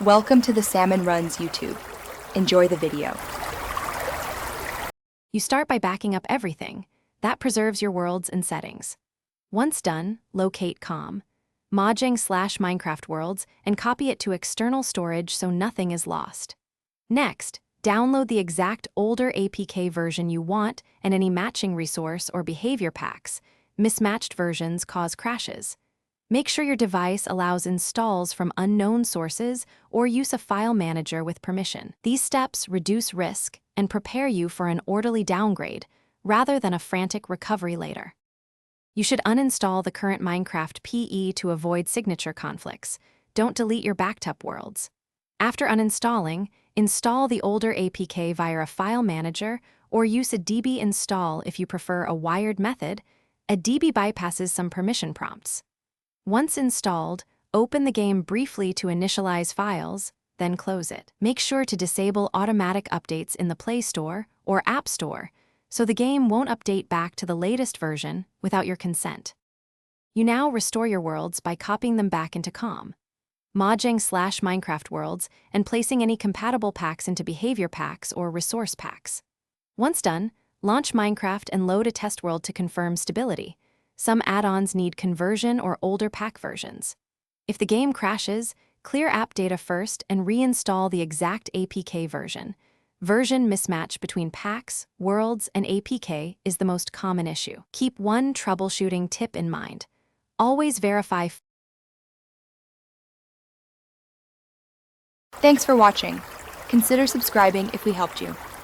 Welcome to the Salmon Runs YouTube. Enjoy the video. You start by backing up everything. That preserves your worlds and settings. Once done, locate COM, Mojang/Minecraft worlds, and copy it to external storage so nothing is lost. Next, download the exact older APK version you want and any matching resource or behavior packs. Mismatched versions cause crashes. Make sure your device allows installs from unknown sources or use a file manager with permission. These steps reduce risk and prepare you for an orderly downgrade rather than a frantic recovery later. You should uninstall the current Minecraft PE to avoid signature conflicts. Don't delete your backed up worlds. After uninstalling, install the older APK via a file manager or use a DB install if you prefer a wired method. A DB bypasses some permission prompts. Once installed, open the game briefly to initialize files, then close it. Make sure to disable automatic updates in the Play Store or App Store so the game won't update back to the latest version without your consent. You now restore your worlds by copying them back into COM, Mojang/Minecraft worlds, and placing any compatible packs into behavior packs or resource packs. Once done, launch Minecraft and load a test world to confirm stability. Some add-ons need conversion or older pack versions. If the game crashes, clear app data first and reinstall the exact APK version. Version mismatch between packs, worlds, and APK is the most common issue. Keep one troubleshooting tip in mind. Always verify. Thanks for watching. Consider subscribing if we helped you.